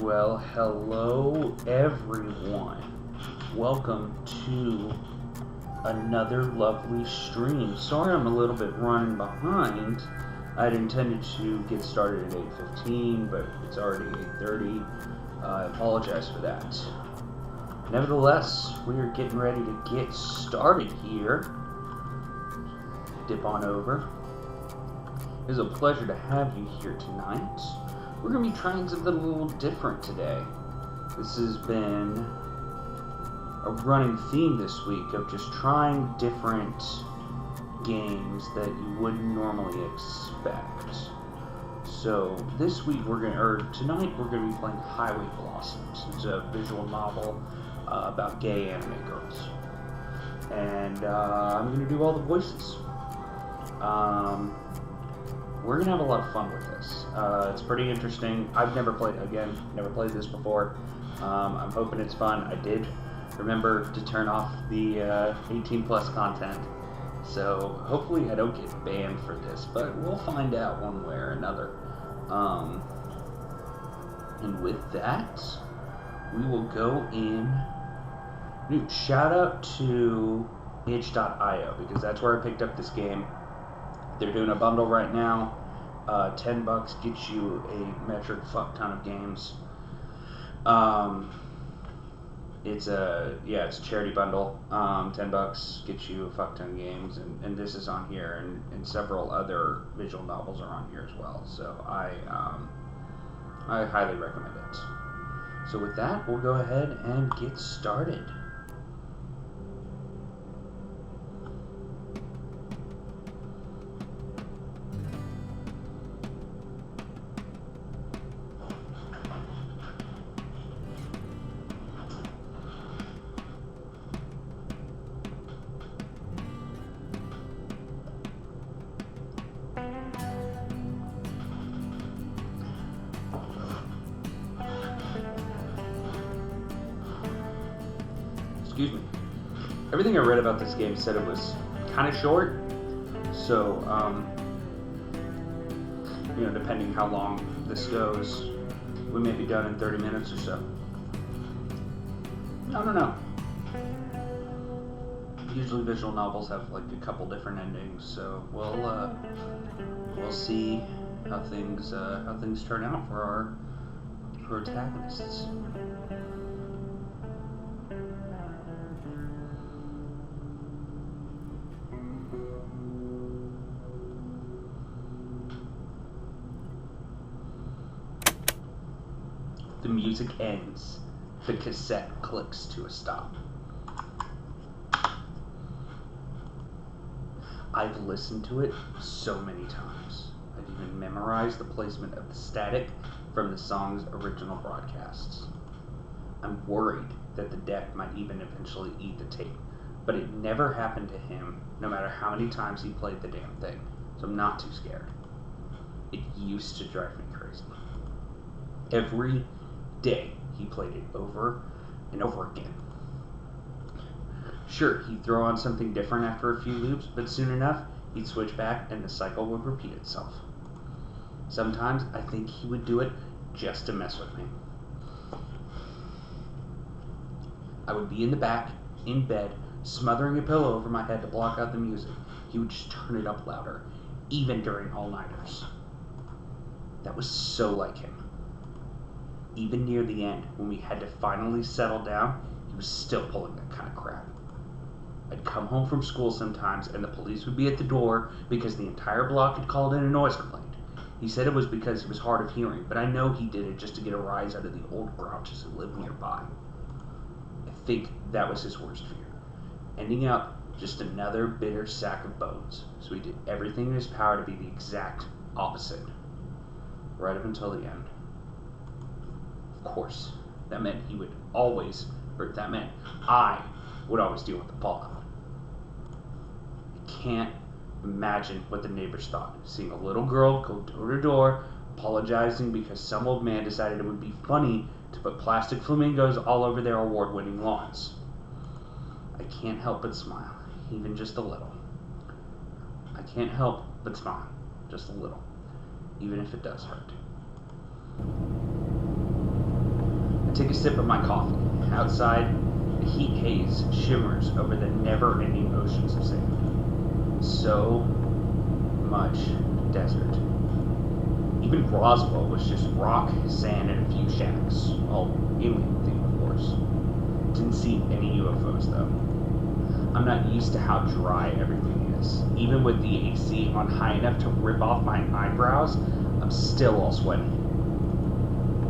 Well, hello everyone. Welcome to another lovely stream. Sorry I'm a little bit running behind. I'd intended to get started at 8:15, but it's already 8:30. I apologize for that. Nevertheless, we are getting ready to get started here. Dip on over. It is a pleasure to have you here tonight. We're going to be trying something a little different today. This has been a running theme this week of just trying different games that you wouldn't normally expect. So this week tonight we're going to be playing Highway Blossoms. It's a visual novel about gay anime girls. And I'm going to do all the voices. We're going to have a lot of fun with this. It's pretty interesting. I've never played this before. I'm hoping it's fun. I did remember to turn off the 18 plus content. So hopefully I don't get banned for this, but we'll find out one way or another. And with that, we will go in. Shout out to itch.io because that's where I picked up this game. They're doing a bundle right now. $10 gets you a metric fuck ton of games. It's a charity bundle. $10 gets you a fuck ton of games, and this is on here, and several other visual novels are on here as well. So I highly recommend it. So with that, we'll go ahead and get started. Excuse me. Everything I read about this game said it was kind of short, so depending how long this goes, we may be done in 30 minutes or so. I don't know. Usually visual novels have like a couple different endings, so we'll see how things turn out for our protagonists. The music ends. The cassette clicks to a stop. I've listened to it so many times. I've even memorized the placement of the static from the song's original broadcasts. I'm worried that the deck might even eventually eat the tape, but it never happened to him, no matter how many times he played the damn thing, so I'm not too scared. It used to drive me crazy. Every day he played it over and over again. Sure, he'd throw on something different after a few loops, but soon enough he'd switch back and the cycle would repeat itself. Sometimes I think he would do it just to mess with me. I would be in the back, in bed, smothering a pillow over my head to block out the music. He would just turn it up louder, even during all-nighters. That was so like him. Even near the end, when we had to finally settle down, he was still pulling that kind of crap. I'd come home from school sometimes, and the police would be at the door because the entire block had called in a noise complaint. He said it was because he was hard of hearing, but I know he did it just to get a rise out of the old grouches who lived nearby. I think that was his worst fear. Ending up just another bitter sack of bones, so he did everything in his power to be the exact opposite. Right up until the end. Of course, that meant I would always deal with the fallout. I can't imagine what the neighbors thought, seeing a little girl go door to door, apologizing because some old man decided it would be funny to put plastic flamingos all over their award-winning lawns. I can't help but smile, even just a little. I can't help but smile, just a little, even if it does hurt. I take a sip of my coffee. Outside, the heat haze shimmers over the never-ending oceans of sand. So much desert. Even Roswell was just rock, sand, and a few shacks. All alien themed, of course. Didn't see any UFOs, though. I'm not used to how dry everything is. Even with the AC on high enough to rip off my eyebrows, I'm still all sweaty.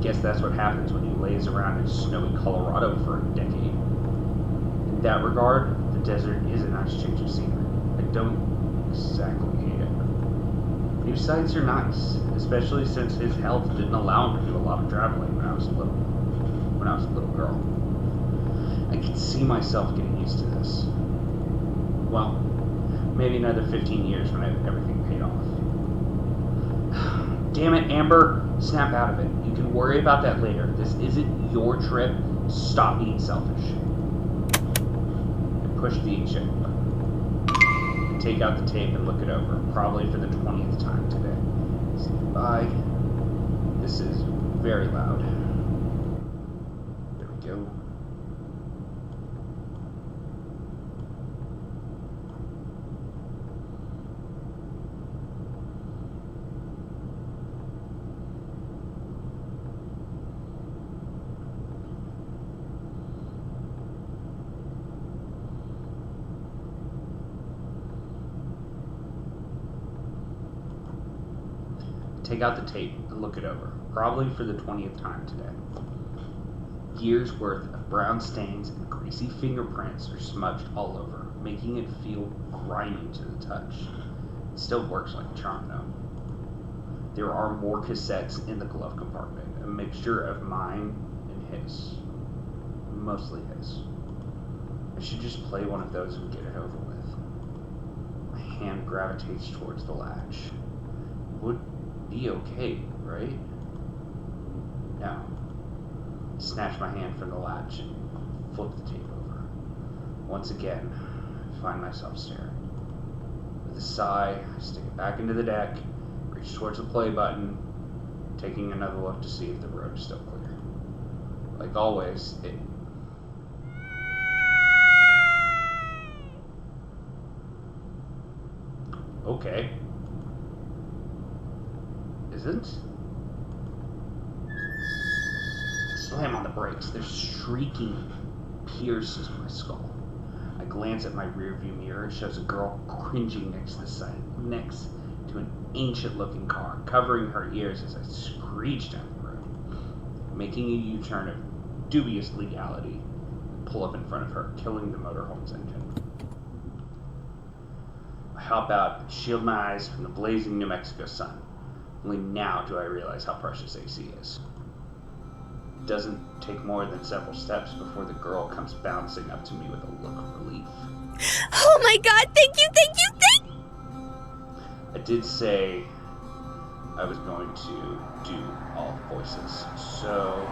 Guess that's what happens when you laze around in snowy Colorado for a decade. In that regard, the desert is a nice change of scenery. I don't exactly hate it. New sights are nice, especially since his health didn't allow him to do a lot of traveling when I was a little girl. I could see myself getting used to this. Well, maybe another 15 years when I have everything paid off. Damn it, Amber! Snap out of it. You can worry about that later. This isn't your trip. Stop being selfish. I push the eject button. I take out the tape and look it over, probably for the 20th time today. Stand by. This is very loud. There we go. Take out the tape and look it over, probably for the 20th time today. Years worth of brown stains and greasy fingerprints are smudged all over, making it feel grimy to the touch. It still works like a charm, though. There are more cassettes in the glove compartment, a mixture of mine and his. Mostly his. I should just play one of those and get it over with. My hand gravitates towards the latch. Would be okay, right? No. I snatch my hand from the latch and flip the tape over. Once again, I find myself staring. With a sigh, I stick it back into the deck, reach towards the play button, taking another look to see if the road is still clear. Like always, it... Okay. Isn't? Slam on the brakes. Their shrieking pierces my skull. I glance at my rearview mirror. It shows a girl cringing next to an ancient-looking car, covering her ears as I screech down the road, making a U-turn of dubious legality, pull up in front of her, killing the motorhome's engine. I hop out and shield my eyes from the blazing New Mexico sun. Only now do I realize how precious AC is. It doesn't take more than several steps before the girl comes bouncing up to me with a look of relief. Oh my god, thank you! I did say I was going to do all voices, so...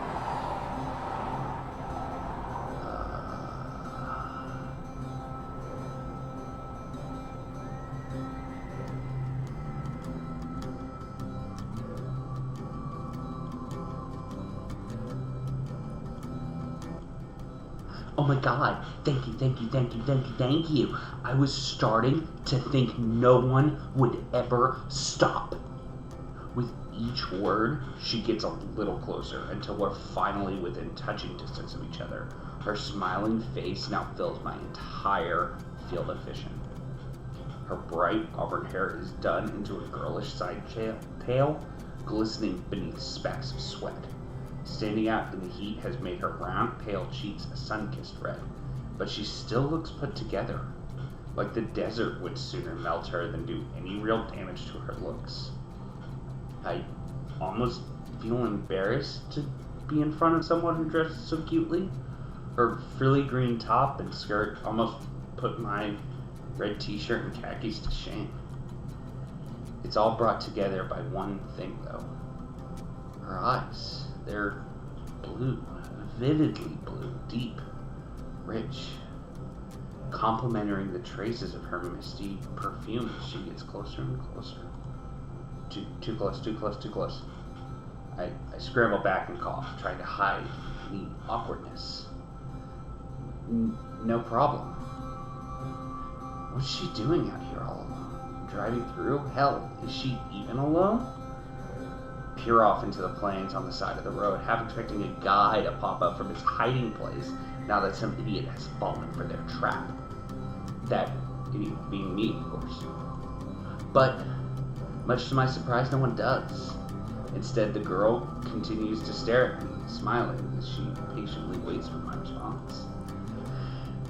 Oh my god, thank you. I was starting to think no one would ever stop. With each word, she gets a little closer until we're finally within touching distance of each other. Her smiling face now fills my entire field of vision. Her bright auburn hair is done into a girlish side tail, glistening beneath specks of sweat. Standing out in the heat has made her round, pale cheeks a sun-kissed red, but she still looks put together, like the desert would sooner melt her than do any real damage to her looks. I almost feel embarrassed to be in front of someone who dresses so cutely. Her frilly green top and skirt almost put my red t-shirt and khakis to shame. It's all brought together by one thing, though. Her eyes. They're blue, vividly blue, deep, rich, complementing the traces of her misty perfume as she gets closer and closer. Too close. I scramble back and cough, trying to hide any awkwardness. No problem. What's she doing out here all alone? Driving through? Hell, is she even alone? Peer off into the plains on the side of the road, half expecting a guy to pop up from his hiding place now that some idiot has fallen for their trap. That idiot being me, of course. But, much to my surprise, no one does. Instead, the girl continues to stare at me, smiling as she patiently waits for my response.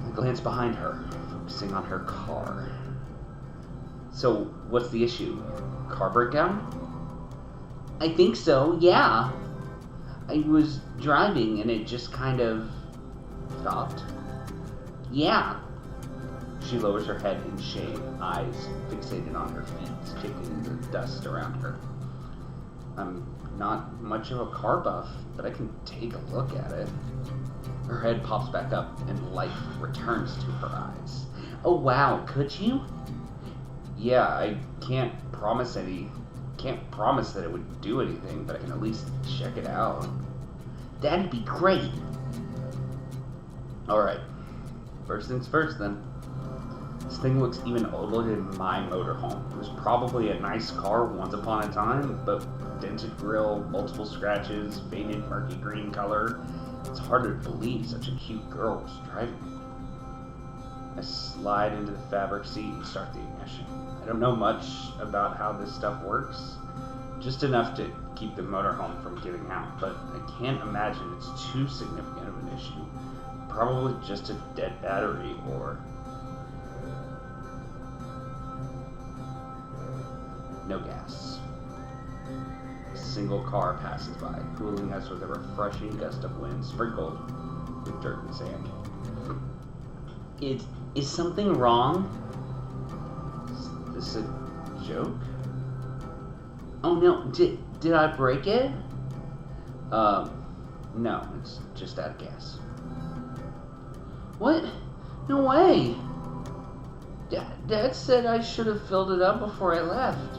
I glance behind her, focusing on her car. So, what's the issue? Car breakdown? I think so, yeah. I was driving and it just kind of stopped. Yeah. She lowers her head in shame, eyes fixated on her feet, kicking the dust around her. I'm not much of a car buff, but I can take a look at it. Her head pops back up and life returns to her eyes. Oh wow, could you? Yeah, I can't promise that it would do anything, but I can at least check it out. That'd be great. Alright. First things first then. This thing looks even older than my motorhome. It was probably a nice car once upon a time, but dented grille, multiple scratches, faded murky green color. It's hard to believe such a cute girl was driving it. I slide into the fabric seat and start the ignition. I don't know much about how this stuff works, just enough to keep the motorhome from giving out, but I can't imagine it's too significant of an issue. Probably just a dead battery or... no gas. A single car passes by, cooling us with a refreshing gust of wind sprinkled with dirt and sand. Is something wrong? Is this a joke? Oh no, did I break it? No, it's just out of gas. What? No way! Dad said I should have filled it up before I left.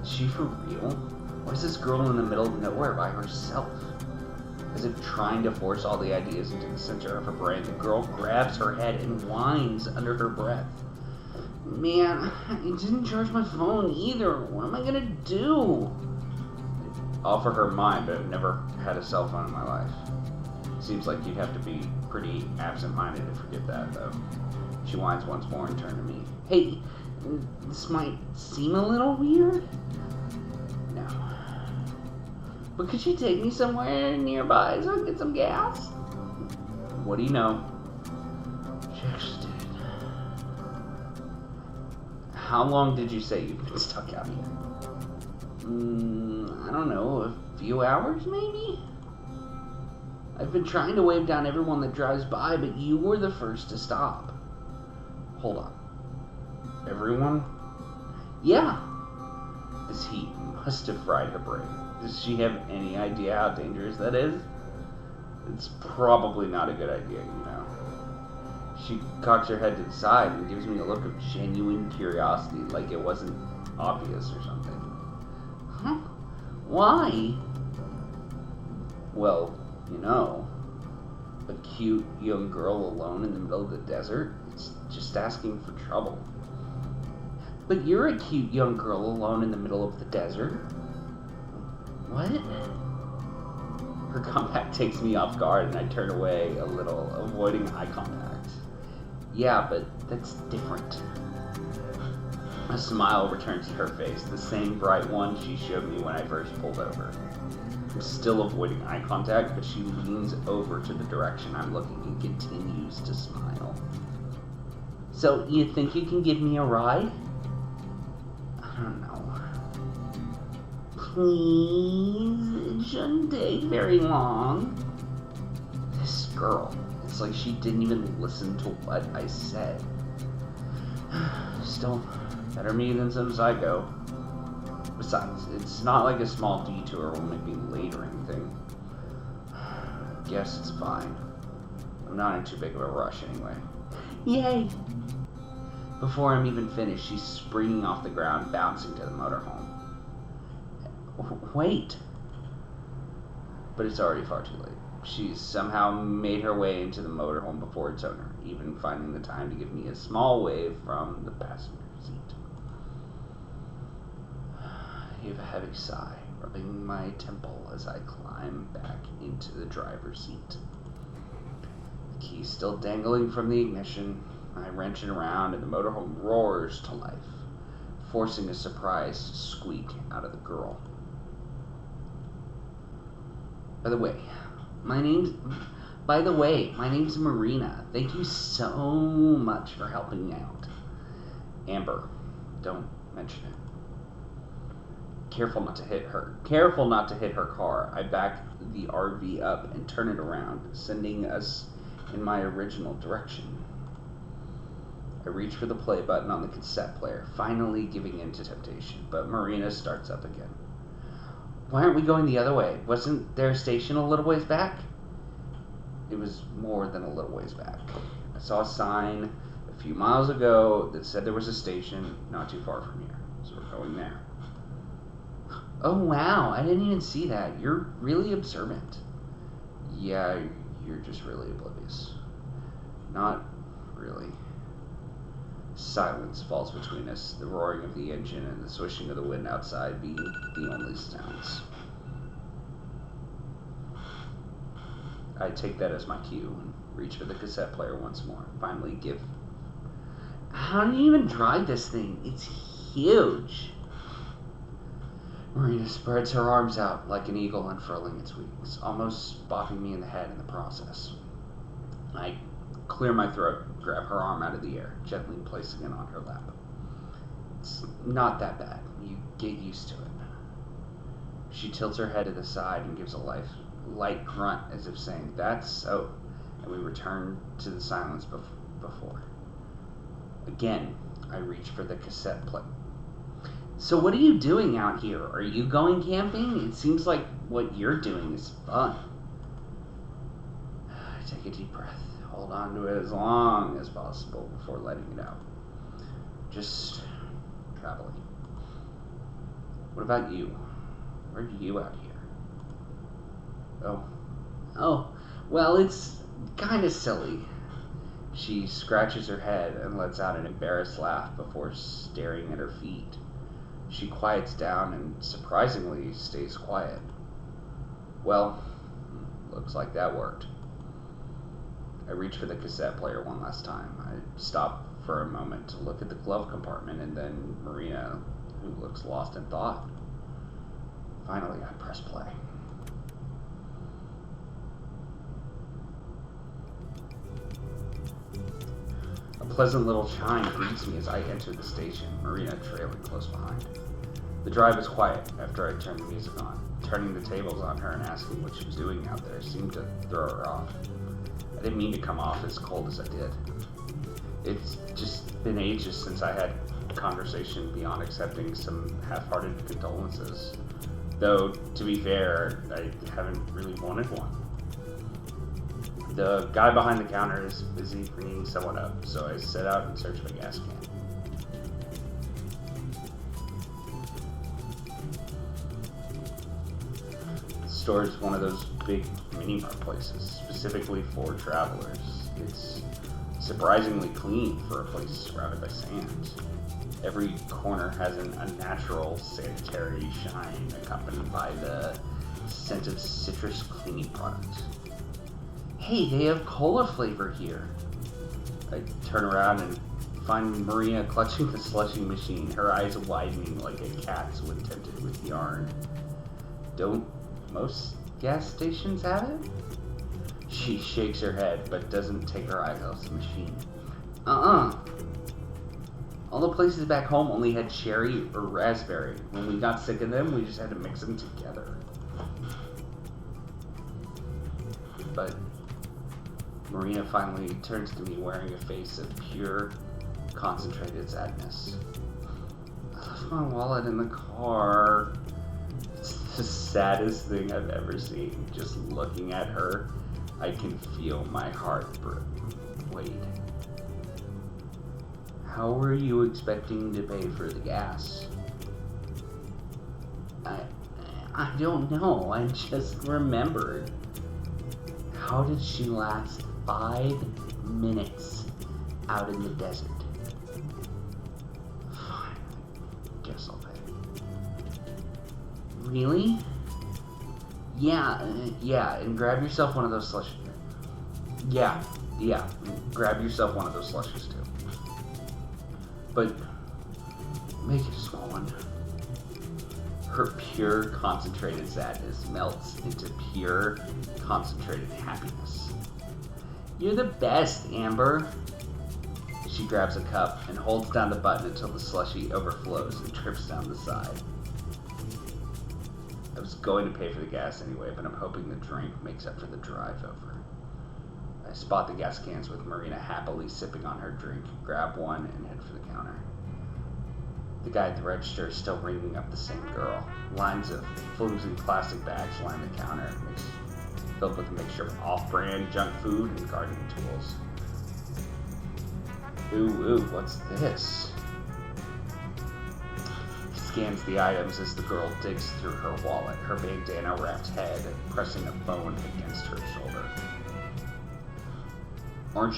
Is she for real? Why is this girl in the middle of nowhere by herself? As if trying to force all the ideas into the center of her brain, the girl grabs her head and whines under her breath. Man, I didn't charge my phone either. What am I gonna do? I offer her mine, but I've never had a cell phone in my life. Seems like you'd have to be pretty absent-minded to forget that, though. She whines once more and turns to me. Hey, this might seem a little weird. No. But could you take me somewhere nearby so I can get some gas? What do you know? She actually did. How long did you say you've been stuck out here? I don't know, a few hours maybe? I've been trying to wave down everyone that drives by, but you were the first to stop. Hold on. Everyone? Yeah. This heat must have fried her brain. Does she have any idea how dangerous that is? It's probably not a good idea, you know. She cocks her head to the side and gives me a look of genuine curiosity, like it wasn't obvious or something. Huh? Why? Well, you know, a cute young girl alone in the middle of the desert, it's just asking for trouble. But you're a cute young girl alone in the middle of the desert. What? Her comeback takes me off guard and I turn away a little, avoiding eye contact. Yeah, but that's different. A smile returns to her face, the same bright one she showed me when I first pulled over. I'm still avoiding eye contact, but she leans over to the direction I'm looking and continues to smile. So, you think you can give me a ride? I don't know. Please, it shouldn't take very long. This girl, it's like she didn't even listen to what I said. Still, better me than some psycho. Besides, it's not like a small detour will make me late or anything. Guess it's fine. I'm not in too big of a rush anyway. Yay! Before I'm even finished, she's springing off the ground, bouncing to the motorhome. Wait! But it's already far too late. She's somehow made her way into the motorhome before its owner, even finding the time to give me a small wave from the passenger seat. I heave a heavy sigh, rubbing my temple as I climb back into the driver's seat. The key still dangling from the ignition, I wrench it around and the motorhome roars to life, forcing a surprised squeak out of the girl. By the way, my name's Marina. Thank you so much for helping me out. Amber, don't mention it. Careful not to hit her car. I back the RV up and turn it around, sending us in my original direction. I reach for the play button on the cassette player, finally giving in to temptation, but Marina starts up again. Why aren't we going the other way? Wasn't there a station a little ways back? It was more than a little ways back. I saw a sign a few miles ago that said there was a station not too far from here, so we're going there. Oh wow, I didn't even see that. You're really observant. Yeah, you're just really oblivious. Not really. Silence falls between us, the roaring of the engine and the swishing of the wind outside being the only sounds. I take that as my cue and reach for the cassette player once more. Finally give... How do you even drive this thing? It's huge. Marina spreads her arms out like an eagle unfurling its wings, almost bopping me in the head in the process. I clear my throat, grab her arm out of the air, gently placing it on her lap. It's not that bad. You get used to it. She tilts her head to the side and gives a light grunt as if saying, "That's so," and we return to the silence before. Again, I reach for the cassette player. So what are you doing out here? Are you going camping? It seems like what you're doing is fun. I take a deep breath, hold on to it as long as possible before letting it out. Just traveling. What about you? Where are you out here? Oh, well, it's kind of silly. She scratches her head and lets out an embarrassed laugh before staring at her feet. She quiets down and surprisingly stays quiet. Well, looks like that worked. I reach for the cassette player one last time. I stop for a moment to look at the glove compartment and then Marina, who looks lost in thought. Finally, I press play. A pleasant little chime greets me as I enter the station, Marina trailing close behind. The drive is quiet after I turn the music on. Turning the tables on her and asking what she was doing out there seemed to throw her off. I didn't mean to come off as cold as I did. It's just been ages since I had a conversation beyond accepting some half-hearted condolences. Though, to be fair, I haven't really wanted one. The guy behind the counter is busy bringing someone up, so I set out in search of a gas can. The store is one of those big mini-mart places, specifically for travelers. It's surprisingly clean for a place surrounded by sand. Every corner has an unnatural sanitary shine accompanied by the scent of citrus cleaning product. Hey, they have cola flavor here. I turn around and find Marina clutching the slushing machine, her eyes widening like a cat's when tempted with yarn. Don't most gas stations have it? She shakes her head, but doesn't take her eyes off the machine. All the places back home only had cherry or raspberry. When we got sick of them, we just had to mix them together. But Marina finally turns to me wearing a face of pure, concentrated sadness. I left my wallet in the car. It's the saddest thing I've ever seen. Just looking at her, I can feel my heart wait. How were you expecting to pay for the gas? I don't know. I just remembered. How did she last 5 minutes out in the desert? Fine. Guess I'll pay. Really? Yeah, and grab yourself one of those slushies. Yeah, grab yourself one of those slushies too. But make it a small one. Her pure, concentrated sadness melts into pure, concentrated happiness. You're the best, Amber. She grabs a cup and holds down the button until the slushie overflows and trips down the side. I was going to pay for the gas anyway, but I'm hoping the drink makes up for the drive over. I spot the gas cans with Marina happily sipping on her drink, grab one, and head for the counter. The guy at the register is still ringing up the same girl. Lines of flimsy plastic bags line the counter, filled with a mixture of off-brand junk food and gardening tools. Ooh, what's this? He scans the items as the girl digs through her wallet, her bandana-wrapped head pressing a phone against her shoulder. Aren't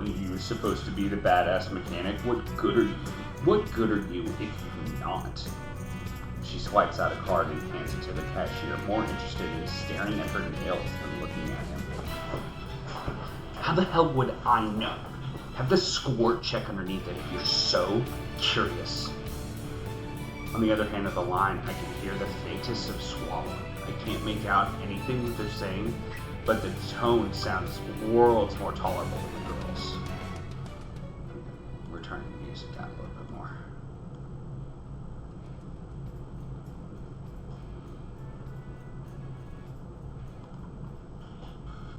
you supposed to be the badass mechanic? What good are you if you're not? She swipes out a card and hands it to the cashier, more interested in staring at her nails than looking at him. How the hell would I know? Have the squirt check underneath it if you're so curious. On the other hand of the line, I can hear the faintest of swallowing. I can't make out anything that they're saying, but the tone sounds worlds more tolerable than the girls. We're turning the music down a little bit more.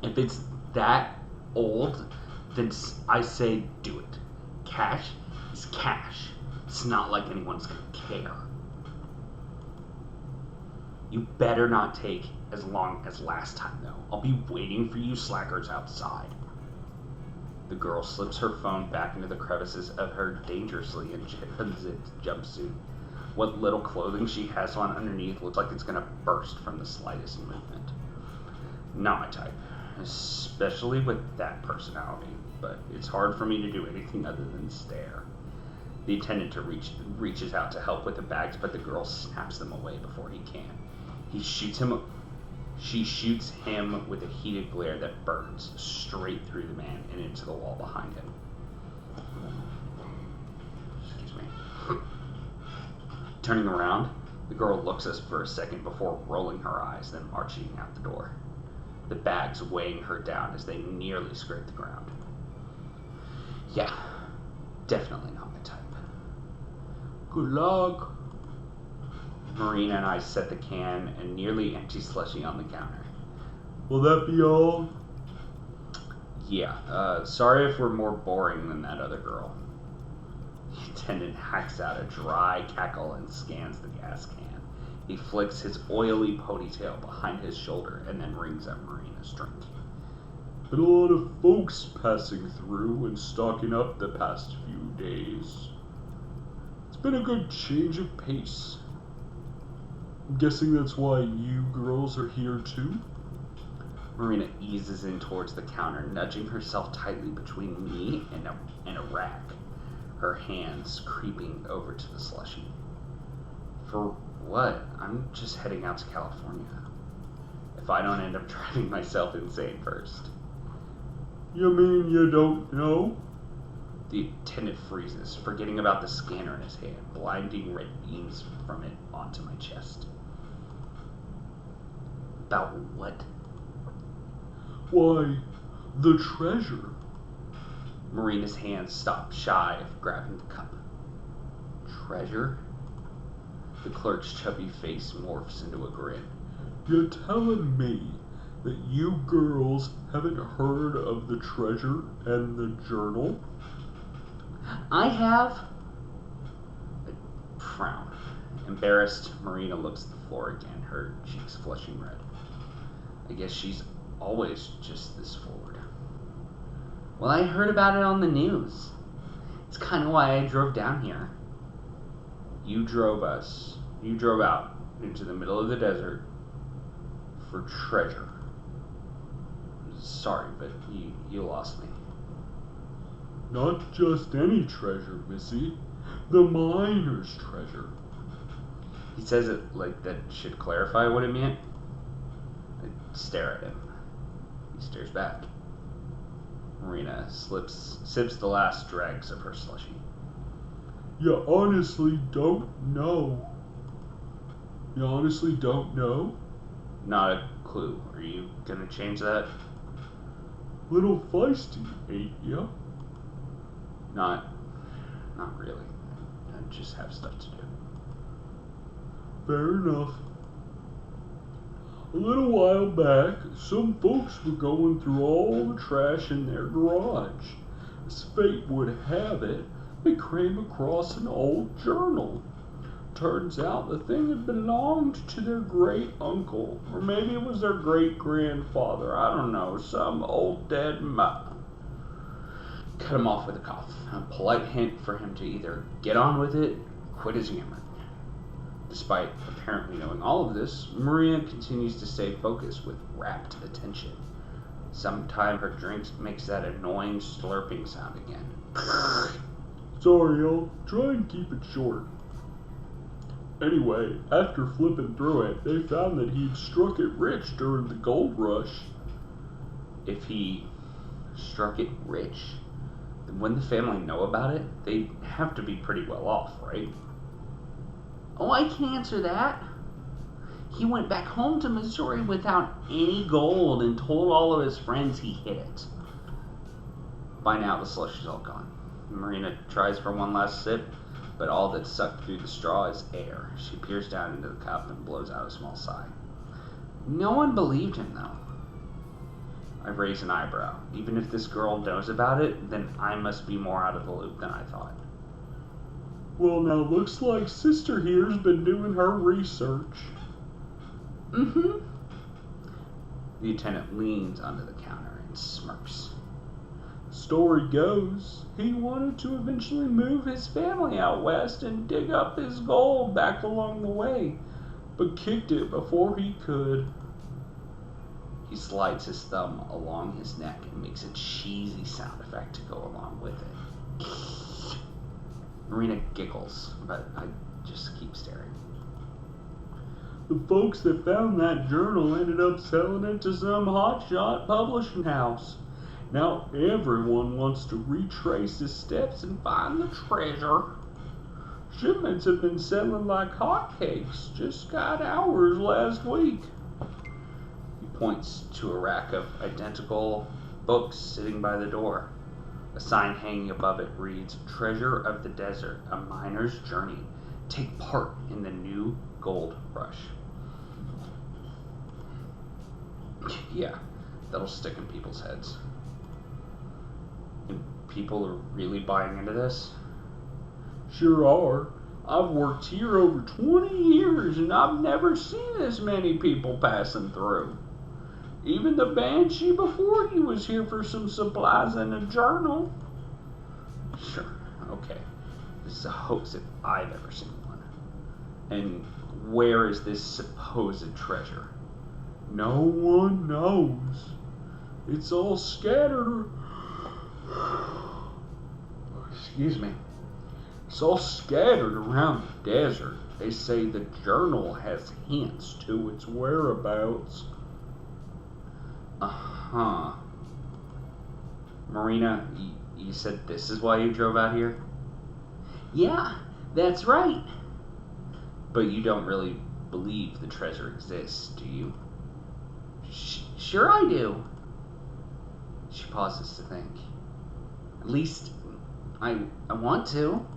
If it's that old, then I say do it. Cash is cash. It's not like anyone's gonna care. You better not take as long as last time, though. I'll be waiting for you slackers outside. The girl slips her phone back into the crevices of her dangerously unzipped jumpsuit. What little clothing she has on underneath looks like it's gonna burst from the slightest movement. Not my type, especially with that personality, but it's hard for me to do anything other than stare. The attendant reaches out to help with the bags, but the girl snaps them away before he can. She shoots him with a heated glare that burns straight through the man and into the wall behind him. Excuse me. Turning around, the girl looks at us for a second before rolling her eyes, then marching out the door. The bags weighing her down as they nearly scrape the ground. Yeah, definitely not my type. Good luck. Marina and I set the can and nearly empty slushie on the counter. Will that be all? Yeah, sorry if we're more boring than that other girl. The attendant hacks out a dry cackle and scans the gas can. He flicks his oily ponytail behind his shoulder and then rings up Marina's drink. Been a lot of folks passing through and stocking up the past few days. It's been a good change of pace. I'm guessing that's why you girls are here too? Marina eases in towards the counter, nudging herself tightly between me and a rack, her hands creeping over to the slushie. For what? I'm just heading out to California. If I don't end up driving myself insane first. You mean you don't know? The attendant freezes, forgetting about the scanner in his hand, blinding red beams from it onto my chest. About what? Why, the treasure. Marina's hands stop shy of grabbing the cup. Treasure? The clerk's chubby face morphs into a grin. You're telling me that you girls haven't heard of the treasure and the journal? I have. I frown. Embarrassed, Marina looks at the floor again, her cheeks flushing red. I guess she's always just this forward. Well, I heard about it on the news. It's kind of why I drove down here. You drove out into the middle of the desert for treasure. Sorry, but you lost me. Not just any treasure, Missy. The miner's treasure. He says it like that should clarify what it meant. I stare at him. He stares back. Marina sips the last dregs of her slushy. You honestly don't know. You honestly don't know? Not a clue. Are you gonna change that? Little feisty, ain't ya? Not really. I just have stuff to do. Fair enough. A little while back, some folks were going through all the trash in their garage. As fate would have it, they came across an old journal. Turns out the thing had belonged to their great uncle, or maybe it was their great grandfather. I don't know, some old dead Cut him off with a cough. A polite hint for him to either get on with it, quit his yammering. Despite apparently knowing all of this, Maria continues to stay focused with rapt attention. Sometimes her drink makes that annoying slurping sound again. Sorry, I'll try and keep it short. Anyway, after flipping through it, they found that he'd struck it rich during the gold rush. If he struck it rich, then wouldn't the family know about it? They'd have to be pretty well off, right? Oh, I can answer that. He went back home to Missouri without any gold and told all of his friends he hid it. By now, the slush is all gone. Marina tries for one last sip, but all that's sucked through the straw is air. She peers down into the cup and blows out a small sigh. No one believed him, though. I raise an eyebrow. Even if this girl knows about it, then I must be more out of the loop than I thought. Well, now looks like Sister here's been doing her research. Mm-hmm. The lieutenant leans under the counter and smirks. Story goes, he wanted to eventually move his family out west and dig up his gold back along the way, but kicked it before he could. He slides his thumb along his neck and makes a cheesy sound effect to go along with it. Marina giggles, but I just keep staring. The folks that found that journal ended up selling it to some hotshot publishing house. Now everyone wants to retrace his steps and find the treasure. Shipments have been selling like hotcakes. Just got ours last week. He points to a rack of identical books sitting by the door. A sign hanging above it reads, Treasure of the Desert, A Miner's Journey. Take part in the new gold rush. Yeah, that'll stick in people's heads. And people are really buying into this? Sure are. I've worked here over 20 years and I've never seen as many people passing through. Even the Banshee before you was here for some supplies and a journal. Sure, okay. This is a hoax if I've ever seen one. And where is this supposed treasure? No one knows. It's all scattered. Excuse me. It's all scattered around the desert. They say the journal has hints to its whereabouts. Uh-huh. Marina, you said this is why you drove out here? Yeah, that's right. But you don't really believe the treasure exists, do you? Sure I do. She pauses to think. At least, I want to.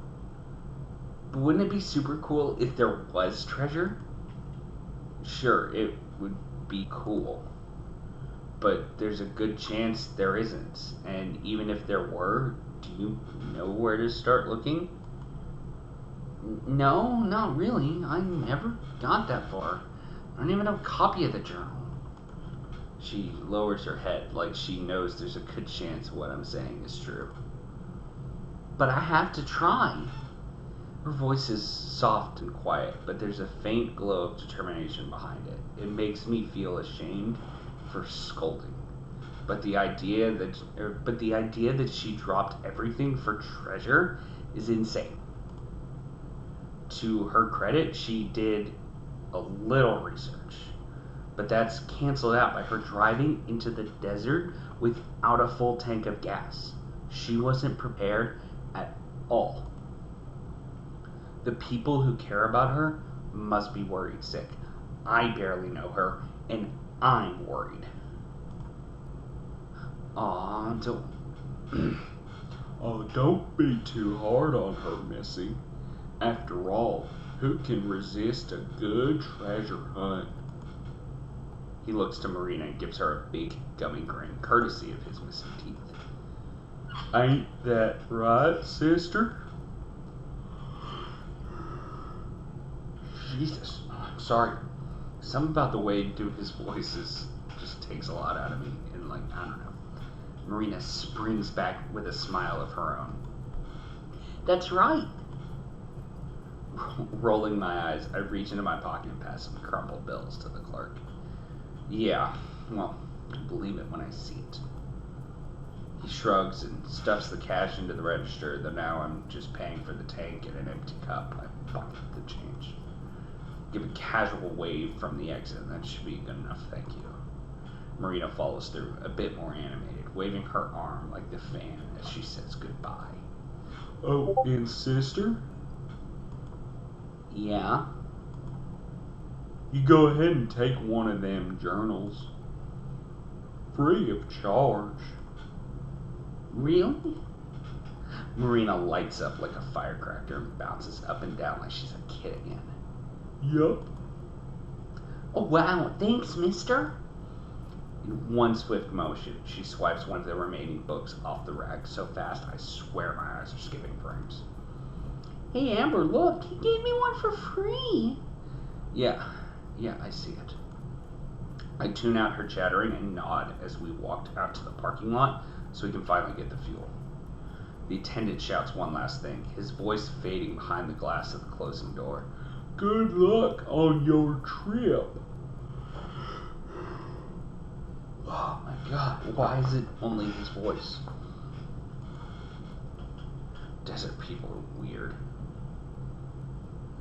But wouldn't it be super cool if there was treasure? Sure, it would be cool. But there's a good chance there isn't. And even if there were, do you know where to start looking? No, not really. I never got that far. I don't even have a copy of the journal. She lowers her head like she knows there's a good chance what I'm saying is true. But I have to try. Her voice is soft and quiet, but there's a faint glow of determination behind it. It makes me feel ashamed for scolding. But the idea that she dropped everything for treasure is insane. To her credit, she did a little research, but that's canceled out by her driving into the desert without a full tank of gas. She wasn't prepared at all. The people who care about her must be worried sick. I barely know her, and I'm worried. Aw, don't be too hard on her, Missy. After all, who can resist a good treasure hunt? He looks to Marina and gives her a big gummy grin, courtesy of his missing teeth. Ain't that right, sister? Jesus, I'm sorry. Something about the way he do his voices just takes a lot out of me. And I don't know. Marina springs back with a smile of her own. That's right. Rolling my eyes, I reach into my pocket and pass some crumpled bills to the clerk. Yeah, well, I'll believe it when I see it. He shrugs and stuffs the cash into the register, though now I'm just paying for the tank and an empty cup. I pocket the change. Give a casual wave from the exit, and that should be good enough, thank you. Marina follows through, a bit more animated, waving her arm like the fan as she says goodbye. Oh, and sister? Yeah? You go ahead and take one of them journals. Free of charge. Really? Marina lights up like a firecracker and bounces up and down like she's a kid again. Yup. Oh wow, thanks, mister. In one swift motion, she swipes one of the remaining books off the rack so fast I swear my eyes are skipping frames. Hey Amber, look, he gave me one for free. Yeah, I see it. I tune out her chattering and nod as we walked out to the parking lot so we can finally get the fuel. The attendant shouts one last thing, his voice fading behind the glass of the closing door. Good luck on your trip. Oh my god, why is it only his voice? Desert people are weird.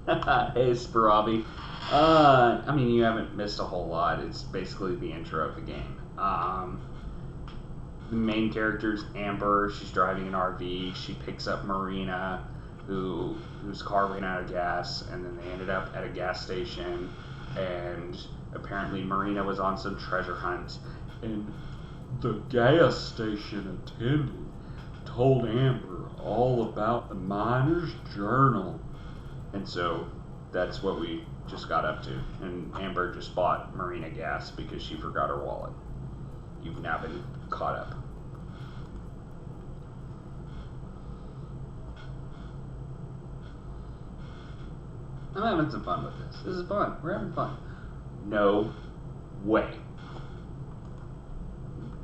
Hey, Sparabi. You haven't missed a whole lot. It's basically the intro of the game. The main character's Amber. She's driving an RV. She picks up Marina, whose car ran out of gas, and then they ended up at a gas station, and apparently Marina was on some treasure hunt, and the gas station attendant told Amber all about the miner's journal. And so that's what we just got up to. And Amber just bought Marina gas because she forgot her wallet. You've now been caught up. I'm having some fun with this. This is fun. We're having fun. No way.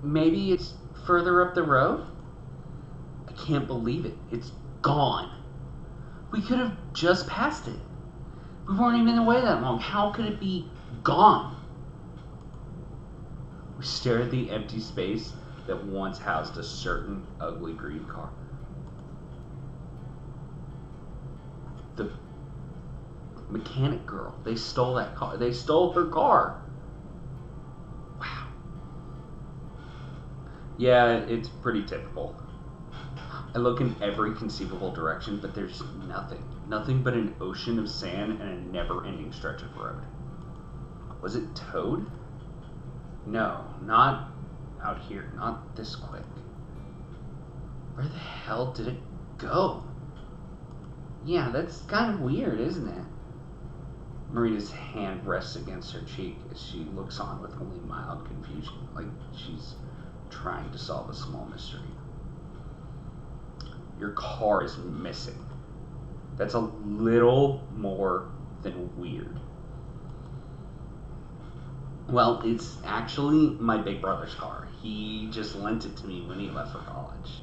Maybe it's further up the road? I can't believe it. It's gone. We could have just passed it. We weren't even away that long. How could it be gone? We stare at the empty space that once housed a certain ugly green car. The mechanic girl. They stole that car. They stole her car. Wow. Yeah, it's pretty typical. I look in every conceivable direction, but there's nothing. Nothing but an ocean of sand and a never-ending stretch of road. Was it towed? No, not out here. Not this quick. Where the hell did it go? Yeah, that's kind of weird, isn't it? Marina's hand rests against her cheek as she looks on with only mild confusion, like she's trying to solve a small mystery. Your car is missing. That's a little more than weird. Well, it's actually my big brother's car. He just lent it to me when he left for college.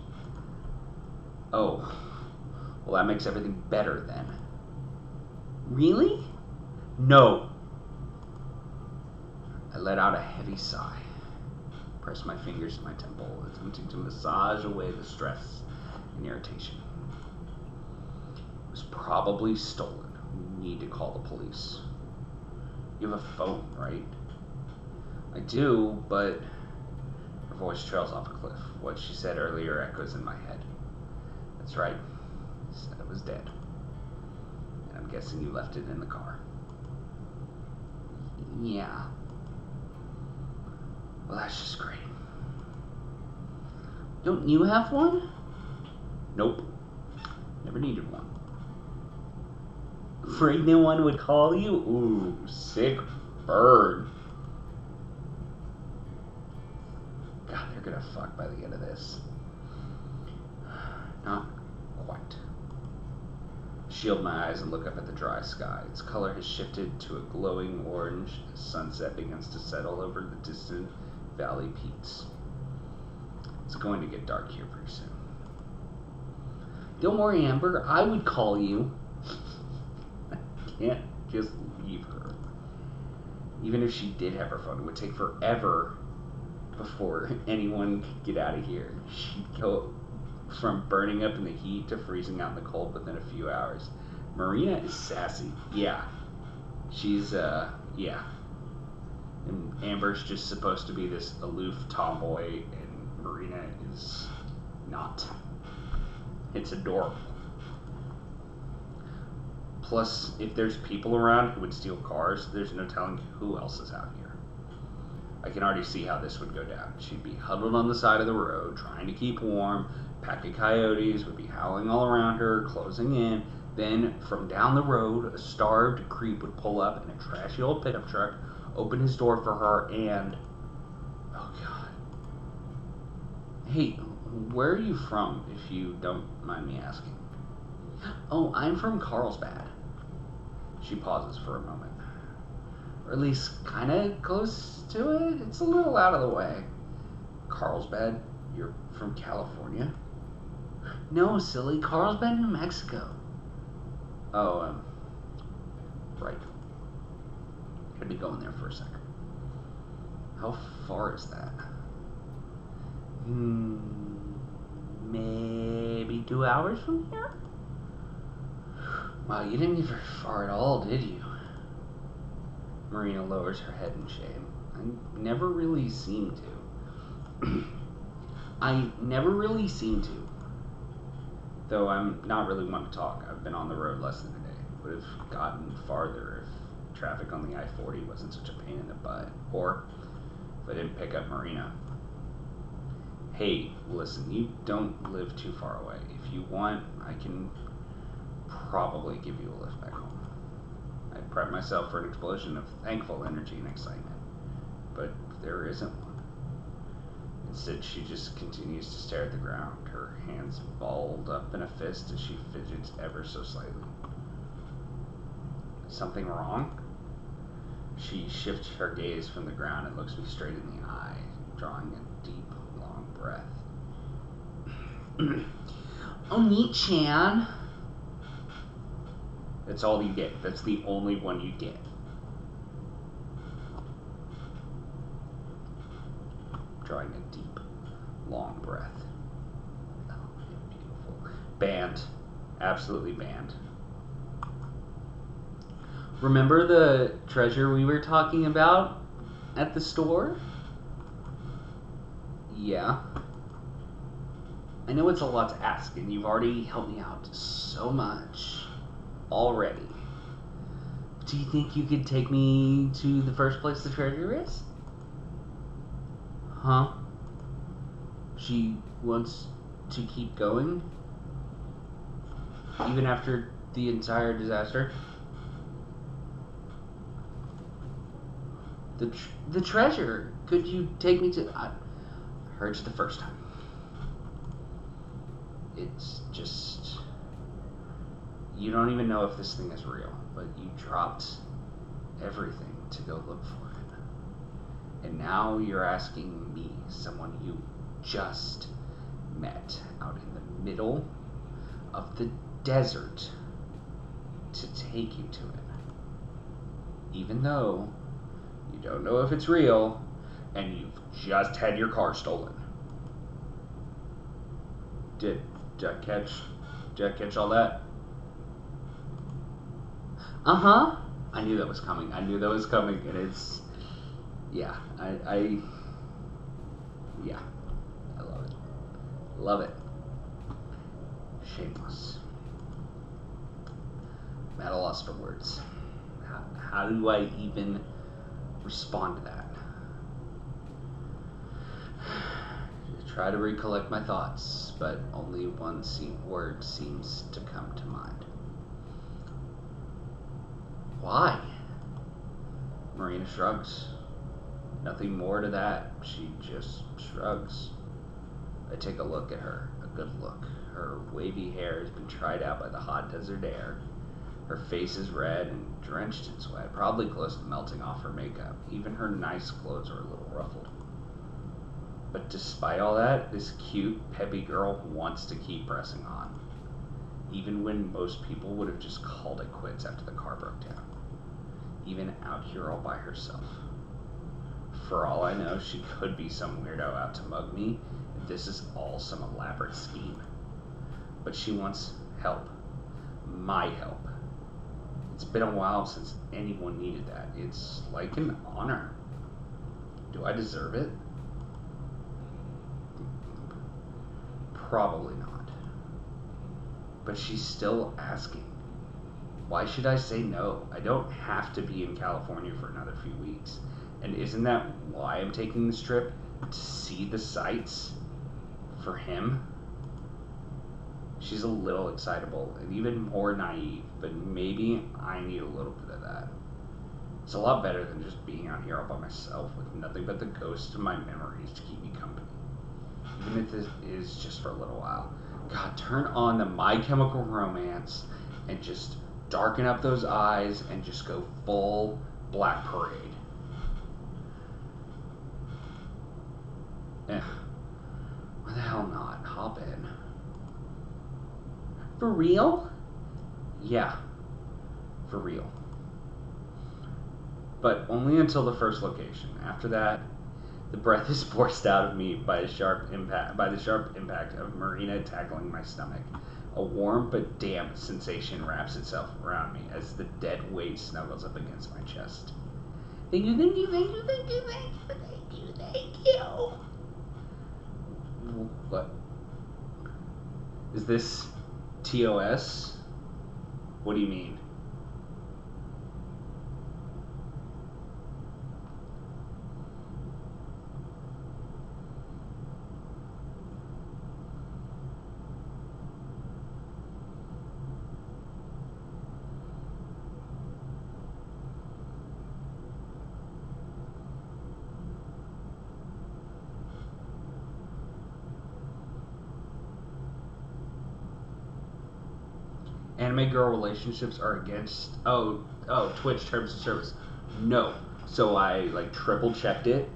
Oh, well, that makes everything better then. Really? No. I let out a heavy sigh. Pressed my fingers to my temple, attempting to massage away the stress and irritation. It was probably stolen. We need to call the police. You have a phone, right? I do, but her voice trails off a cliff. What she said earlier echoes in my head. That's right. Said it was dead. And I'm guessing you left it in the car. Yeah. Well, that's just great. Don't you have one? Nope. Never needed one. Afraid no one would call you? Ooh, sick bird. God, they're gonna fuck by the end of this. Not quite. Shield my eyes and look up at the dry sky. Its color has shifted to a glowing orange as sunset begins to settle over the distant valley peaks. It's going to get dark here pretty soon. Don't worry, Amber. I would call you. I can't just leave her. Even if she did have her phone, it would take forever before anyone could get out of here. She'd go from burning up in the heat to freezing out in the cold within a few hours. Marina is sassy. Yeah. She's, yeah. And Amber's just supposed to be this aloof tomboy, and Marina is not. It's adorable. Plus, if there's people around who would steal cars, there's no telling who else is out here. I can already see how this would go down. She'd be huddled on the side of the road, trying to keep warm. A pack of coyotes would be howling all around her, closing in. Then, from down the road, a starved creep would pull up in a trashy old pickup truck, open his door for her, and... Oh, God. Hey, where are you from, if you don't mind me asking? Oh, I'm from Carlsbad. She pauses for a moment. Or at least kind of close to it. It's a little out of the way. Carlsbad? You're from California? No, silly. Carlsbad, New Mexico. Oh, right. Could be going there for a second. How far is that? Maybe 2 hours from here? Wow, you didn't get very far at all, did you? Marina lowers her head in shame. I never really seem to. I never really seem to. Though I'm not really one to talk. I've been on the road less than a day. Would have gotten farther if traffic on the I-40 wasn't such a pain in the butt. Or if I didn't pick up Marina. Hey, listen, you don't live too far away. If you want, I can probably give you a lift back home. I prep myself for an explosion of thankful energy and excitement. But there isn't one. Instead, she just continues to stare at the ground, her hands balled up in a fist as she fidgets ever so slightly. Something wrong? She shifts her gaze from the ground and looks me straight in the eye, drawing a deep, long breath. Oni-chan. That's all you get. That's the only one you get. Drawing a deep, long breath. Oh, beautiful. Banned. Absolutely banned. Remember the treasure we were talking about at the store? Yeah. I know it's a lot to ask, and you've already helped me out so much already. Do you think you could take me to the first place the treasure is? Huh? She wants to keep going? Even after the entire disaster? The treasure. Could you take me to... I heard you the first time. It's just... You don't even know if this thing is real, but you dropped everything to go look for it. And now you're asking me, someone you just met out in the middle of the desert, to take you to it. Even though you don't know if it's real and you've just had your car stolen. Did I catch all that? Uh-huh. I knew that was coming. And it's, yeah, I love it. Love it. Shameless. I'm at a loss for words. How do I even respond to that? I try to recollect my thoughts, but only one word seems to come to mind. Why? Marina shrugs. Nothing more to that. She just shrugs. I take a look at her, a good look. Her wavy hair has been tried out by the hot desert air. Her face is red and drenched in sweat, probably close to melting off her makeup. Even her nice clothes are a little ruffled. But despite all that, this cute, peppy girl wants to keep pressing on. Even when most people would have just called it quits after the car broke down. Even out here all by herself. For all I know, she could be some weirdo out to mug me, and this is all some elaborate scheme. But she wants help. My help. It's been a while since anyone needed that. It's like an honor. Do I deserve it? Probably not. But she's still asking. Why should I say no? I don't have to be in California for another few weeks. And isn't that why I'm taking this trip? To see the sights? For him? She's a little excitable and even more naive, but maybe I need a little bit of that. It's a lot better than just being out here all by myself with nothing but the ghosts of my memories to keep me company. Even if this is just for a little while. God, turn on the My Chemical Romance and just darken up those eyes and just go full Black Parade. Why the hell not? Hop in. For real? Yeah, for real. But only until the first location. After that, the breath is forced out of me by the sharp impact of Marina tackling my stomach. A warm but damp sensation wraps itself around me as the dead weight snuggles up against my chest. Thank you, thank you, thank you, thank you, thank you, thank you, thank you. What? Is this TOS? What do you mean? Anime girl relationships are against Twitch terms of service. No. So I like triple checked it.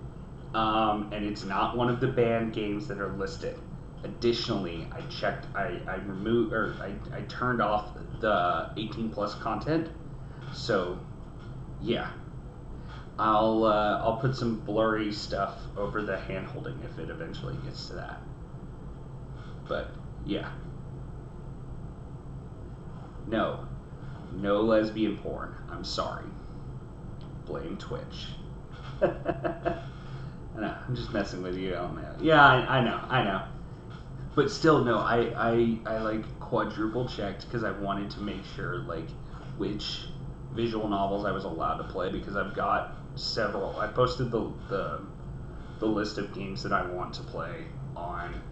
And it's not one of the banned games that are listed. Additionally, I turned off the 18 plus content. So yeah. I'll put some blurry stuff over the hand holding if it eventually gets to that. But yeah. No lesbian porn. I'm sorry. Blame Twitch. I know, I'm just messing with you. Yeah, I know. But still, no, I like quadruple checked because I wanted to make sure like which visual novels I was allowed to play because I've got several. I posted the list of games that I want to play on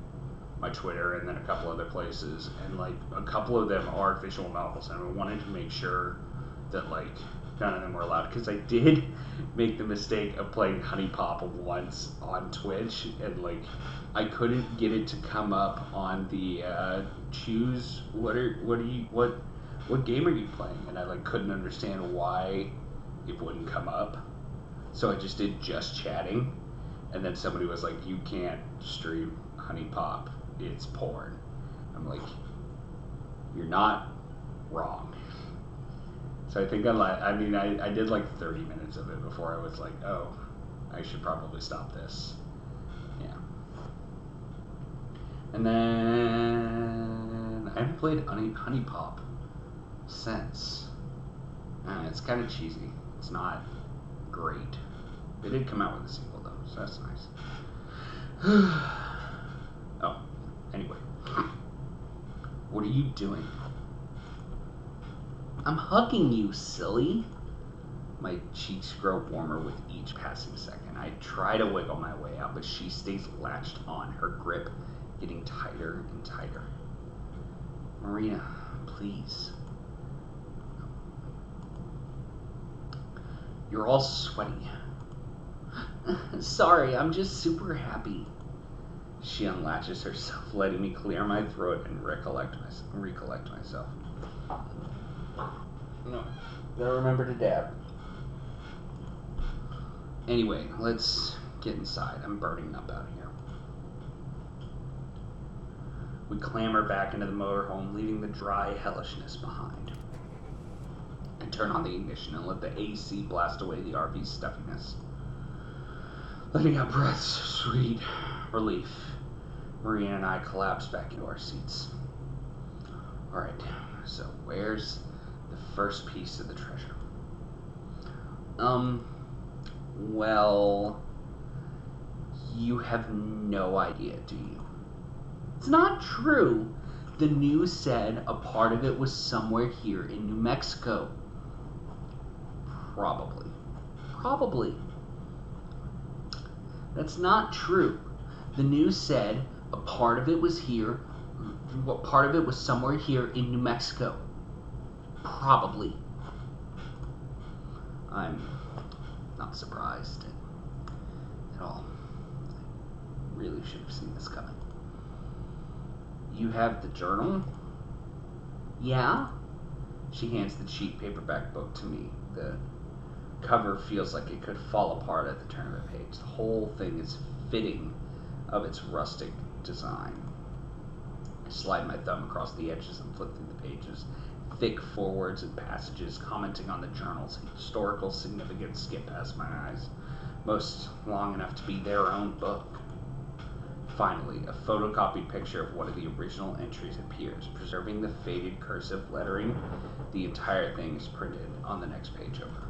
my Twitter and then a couple other places, and like a couple of them are visual novels, and I wanted to make sure that like none of them were allowed because I did make the mistake of playing Honey Pop once on Twitch, and like I couldn't get it to come up on the choose what game are you playing, and I like couldn't understand why it wouldn't come up, so I just did just chatting, and then somebody was like, you can't stream Honey Pop, it's porn. I'm like, you're not wrong. So I think I did like 30 minutes of it before I was like, oh, I should probably stop this. Yeah. And then I haven't played Honey Pop since. It's kind of cheesy. It's not great. They did come out with a sequel though, so that's nice. Oh, anyway. What are you doing? I'm hugging you, silly. My cheeks grow warmer with each passing second. I try to wiggle my way out, but she stays latched on, her grip getting tighter and tighter. Marina, please. You're all sweaty. Sorry, I'm just super happy. She unlatches herself, letting me clear my throat and recollect myself. No, gotta remember to dab. Anyway, let's get inside. I'm burning up out here. We clamber back into the motorhome, leaving the dry hellishness behind. I turn on the ignition and let the AC blast away the RV's stuffiness. Letting out breaths, sweet relief. Maria and I collapse back into our seats. Alright, so where's the first piece of the treasure? Well, you have no idea, do you? It's not true. The news said a part of it was somewhere here in New Mexico. Probably. That's not true. The news said a part of it was here. What part of it was somewhere here in New Mexico? Probably. I'm not surprised at all. I really should have seen this coming. You have the journal? Yeah? She hands the cheap paperback book to me. The cover feels like it could fall apart at the turn of a page. The whole thing is fitting of its rustic design. I slide my thumb across the edges and flip through the pages. Thick forewords and passages commenting on the journal's historical significance skip past my eyes, most long enough to be their own book. Finally, a photocopied picture of one of the original entries appears, preserving the faded cursive lettering. The entire thing is printed on the next page over.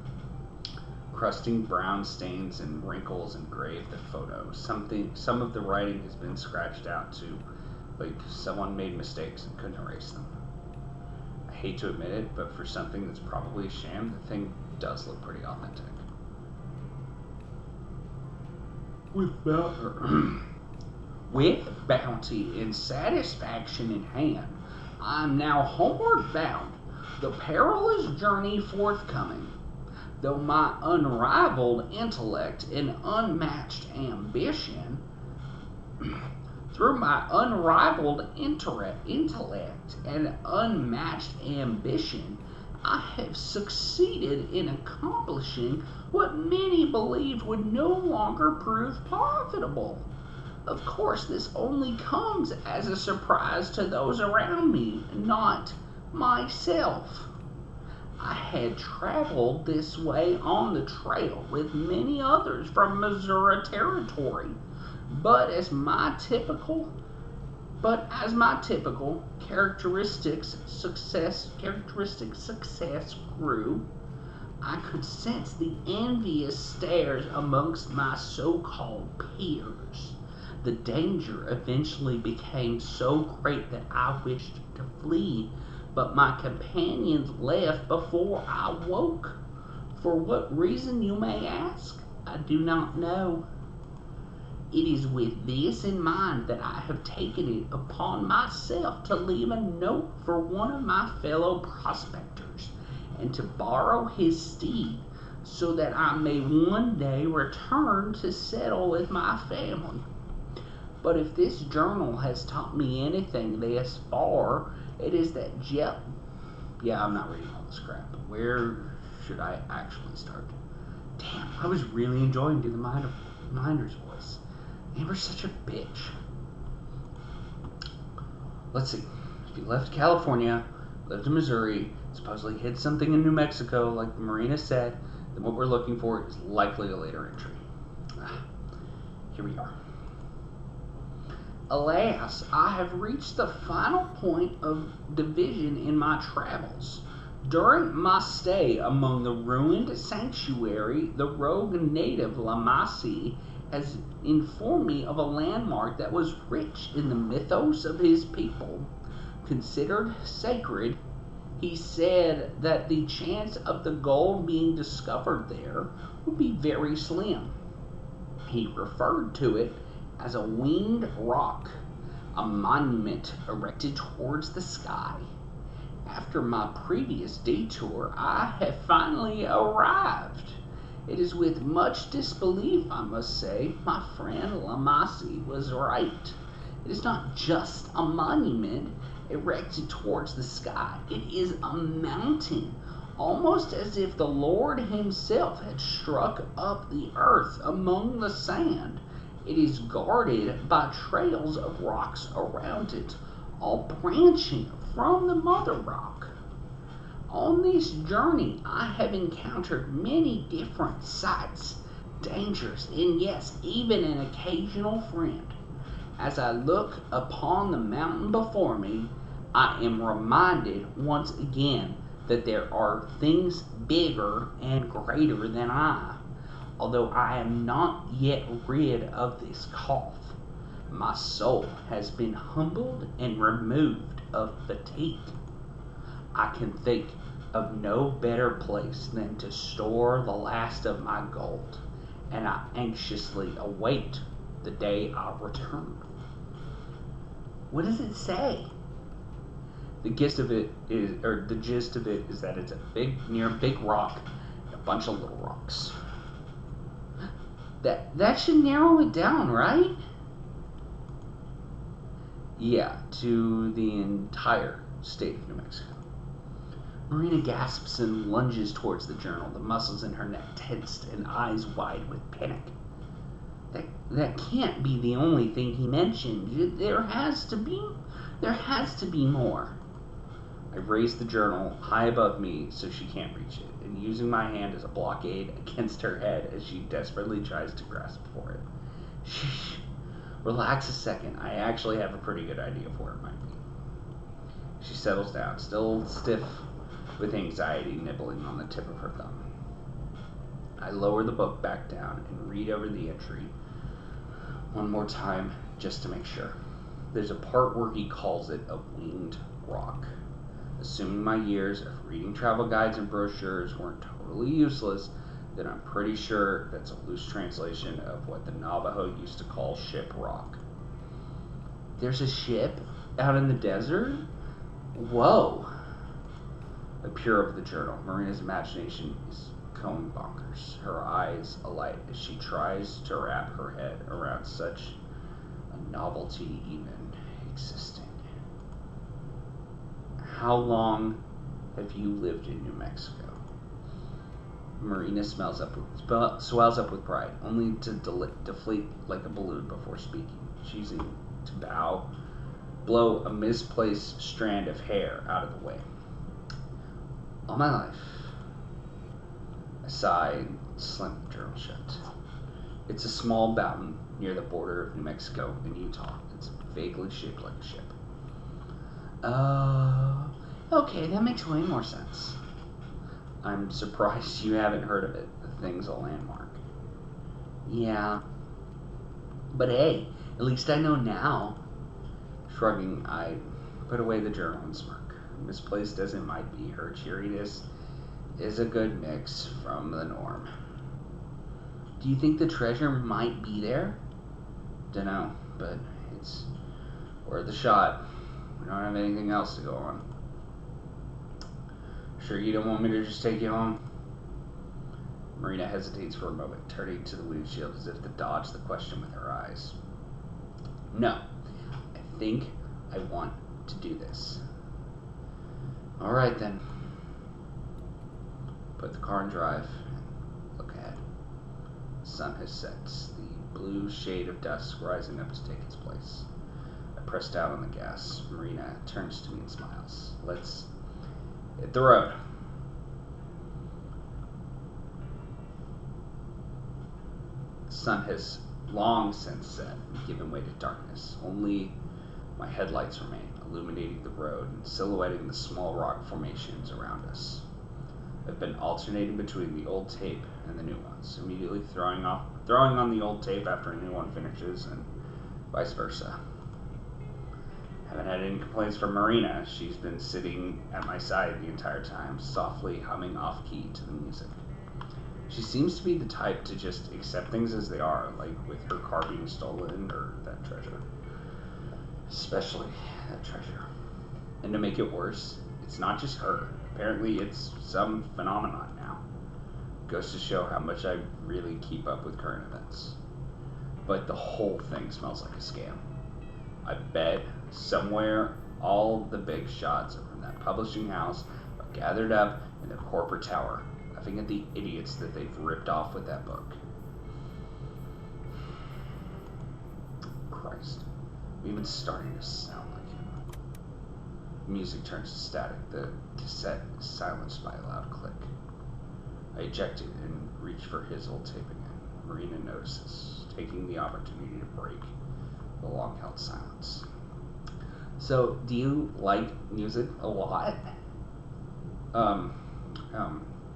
Crusting brown stains and wrinkles engrave the photo. Some of the writing has been scratched out too, like someone made mistakes and couldn't erase them. I hate to admit it, but for something that's probably a sham, the thing does look pretty authentic. With bounty and satisfaction in hand, I am now homeward bound, the perilous journey forthcoming. Though my unrivaled intellect and unmatched ambition, through my unrivaled intellect and unmatched ambition, I have succeeded in accomplishing what many believed would no longer prove profitable. Of course, this only comes as a surprise to those around me, not myself. I had traveled this way on the trail with many others from Missouri Territory, but as my typical characteristic success grew, I could sense the envious stares amongst my so-called peers. The danger eventually became so great that I wished to flee, but my companions left before I woke. For what reason, you may ask? I do not know. It is with this in mind that I have taken it upon myself to leave a note for one of my fellow prospectors, and to borrow his steed, so that I may one day return to settle with my family. But if this journal has taught me anything thus far, it is that yeah, I'm not reading all this crap. Where should I actually start? Damn, I was really enjoying doing the Minder's voice. Amber's such a bitch. Let's see. If you left California, lived in Missouri, supposedly hid something in New Mexico, like Marina said, then what we're looking for is likely a later entry. Here we are. Alas, I have reached the final point of division in my travels. During my stay among the ruined sanctuary, the rogue native Lamasi has informed me of a landmark that was rich in the mythos of his people. Considered sacred, he said that the chance of the gold being discovered there would be very slim. He referred to it as a winged rock, a monument erected towards the sky. After my previous detour, I have finally arrived. It is with much disbelief, I must say, my friend Lamasi was right. It is not just a monument erected towards the sky. It is a mountain, almost as if the Lord himself had struck up the earth among the sand. It is guarded by trails of rocks around it, all branching from the mother rock. On this journey, I have encountered many different sights, dangers, and yes, even an occasional friend. As I look upon the mountain before me, I am reminded once again that there are things bigger and greater than I. Although I am not yet rid of this cough, my soul has been humbled and removed of fatigue. I can think of no better place than to store the last of my gold, and I anxiously await the day I return. What does it say? The gist of it is that it's near a big rock, and a bunch of little rocks. That should narrow it down, right? Yeah, to the entire state of New Mexico. Marina gasps and lunges towards the journal, the muscles in her neck tensed and eyes wide with panic. That can't be the only thing he mentioned. There has to be more. I raise the journal high above me so she can't reach it, and using my hand as a blockade against her head as she desperately tries to grasp for it. Shh. Relax a second. I actually have a pretty good idea of where it might be. She settles down, still stiff with anxiety nibbling on the tip of her thumb. I lower the book back down and read over the entry one more time just to make sure. There's a part where he calls it a winged rock. Assuming my years of reading travel guides and brochures weren't totally useless, then I'm pretty sure that's a loose translation of what the Navajo used to call ship rock. There's a ship out in the desert? Whoa! I peer over the journal. Marina's imagination is going bonkers, her eyes alight as she tries to wrap her head around such a novelty even existing. How long have you lived in New Mexico? Marina swells up with pride, only to deflate like a balloon before speaking, choosing to blow a misplaced strand of hair out of the way. All my life. I sigh and slam the journal shut. It's a small mountain near the border of New Mexico and Utah. It's vaguely shaped like a ship. Okay, that makes way more sense. I'm surprised you haven't heard of it. The thing's a landmark. Yeah. But hey, at least I know now. Shrugging, I put away the journal and smirk. Misplaced as it might be, her cheeriness is a good mix from the norm. Do you think the treasure might be there? Dunno, but it's worth the shot. We don't have anything else to go on. Sure you don't want me to just take you home? Marina hesitates for a moment, turning to the windshield as if to dodge the question with her eyes. No, I think I want to do this. All right then. Put the car in drive and look ahead. The sun has set, the blue shade of dusk rising up to take its place. I press down on the gas. Marina turns to me and smiles. Let's Hit the road. The sun has long since set and given way to darkness. Only my headlights remain, illuminating the road and silhouetting the small rock formations around us. I've been alternating between the old tape and the new ones, immediately throwing on the old tape after a new one finishes, and vice versa. Haven't had any complaints from Marina. She's been sitting at my side the entire time, softly humming off-key to the music. She seems to be the type to just accept things as they are, like with her car being stolen or that treasure. Especially that treasure. And to make it worse, it's not just her. Apparently it's some phenomenon now. Goes to show how much I really keep up with current events. But the whole thing smells like a scam. I bet somewhere all the big shots from that publishing house are gathered up in the corporate tower, laughing at the idiots that they've ripped off with that book. Christ, I'm even starting to sound like him. The music turns to static. The cassette is silenced by a loud click. I eject it and reach for his old tape again. Marina notices, taking the opportunity to break the long-held silence. So, do you like music a lot?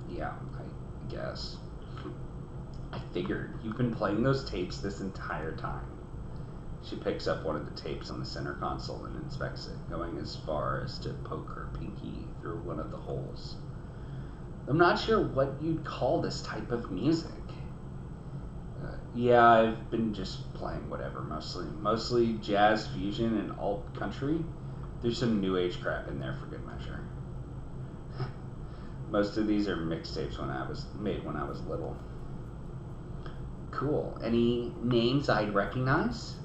Yeah, I guess. I figured. You've been playing those tapes this entire time. She picks up one of the tapes on the center console and inspects it, going as far as to poke her pinky through one of the holes. I'm not sure what you'd call this type of music. Yeah, I've been just playing whatever, mostly jazz, fusion, and alt country. There's some new age crap in there for good measure. Most of these are mixtapes made when I was little. Cool. Any names I'd recognize?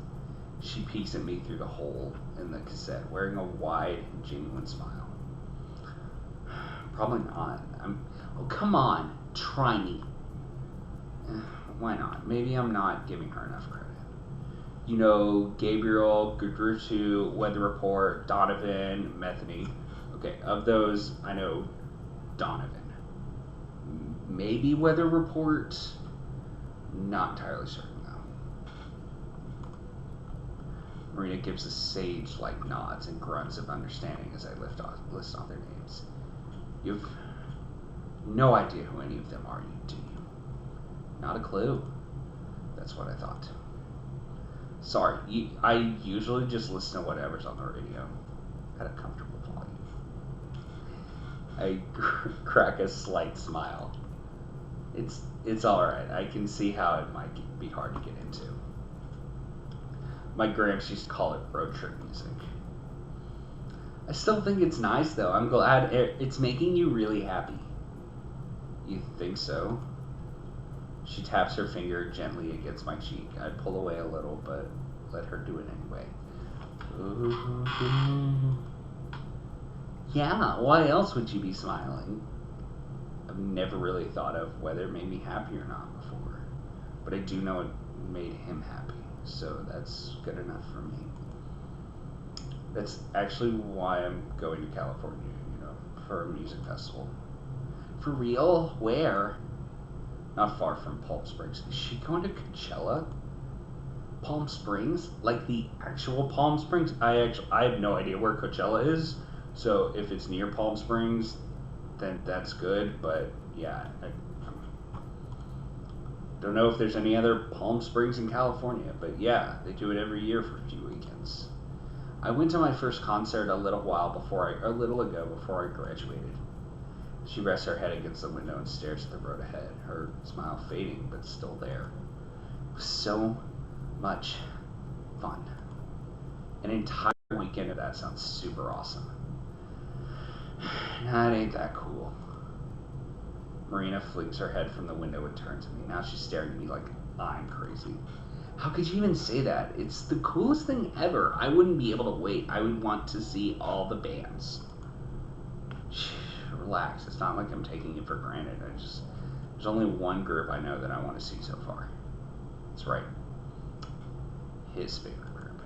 She peeks at me through the hole in the cassette, wearing a wide, genuine smile. Probably not. Oh, come on. Try me. Why not? Maybe I'm not giving her enough credit. You know, Gabriel, Gudrutu, Weather Report, Donovan, Metheny. Okay, of those, I know Donovan. Maybe Weather Report. Not entirely certain, though. Marina gives a sage-like nods and grunts of understanding as I list off their names. You've no idea who any of them are, do you? Not a clue. That's what I thought. Sorry, I usually just listen to whatever's on the radio at a comfortable volume. I crack a slight smile. It's alright. I can see how it might be hard to get into. My gramps used to call it road trip music. I still think it's nice, though. I'm glad it's making you really happy. You think so? She taps her finger gently against my cheek. I pull away a little, but let her do it anyway. Yeah, why else would you be smiling? I've never really thought of whether it made me happy or not before. But I do know it made him happy, so that's good enough for me. That's actually why I'm going to California, for a music festival. For real? Where? Not far from Palm Springs. Is she going to Coachella? Palm Springs? Like the actual Palm Springs? I have no idea where Coachella is, so if it's near Palm Springs, then that's good, but yeah, I don't know if there's any other Palm Springs in California, but yeah, they do it every year for a few weekends. I went to my first concert a little ago before I graduated. She rests her head against the window and stares at the road ahead, her smile fading but still there. It was so much fun. An entire weekend of that sounds super awesome. Nah, it ain't that cool. Marina flings her head from the window and turns to me. Now she's staring at me like I'm crazy. How could you even say that? It's the coolest thing ever. I wouldn't be able to wait. I would want to see all the bands. Relax. It's not like I'm taking it for granted. There's only one group I know that I want to see so far. That's right. His favorite group.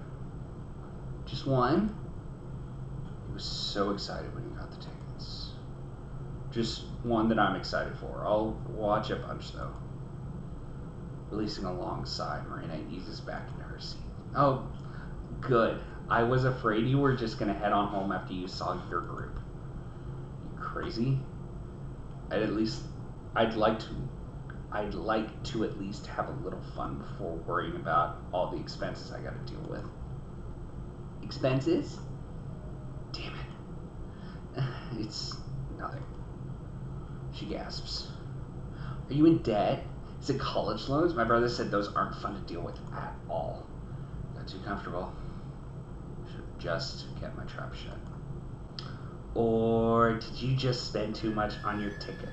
Just one? He was so excited when he got the tickets. Just one that I'm excited for. I'll watch a bunch, though. Releasing a long sigh, Marina eases back into her seat. Oh, good. I was afraid you were just going to head on home after you saw your group. You crazy? I'd like to at least have a little fun before worrying about all the expenses I got to deal with. Expenses? Damn it. It's nothing. She gasps. Are you in debt? Is it college loans? My brother said those aren't fun to deal with at all. Got too comfortable. Should have just kept my trap shut. Or did you just spend too much on your ticket?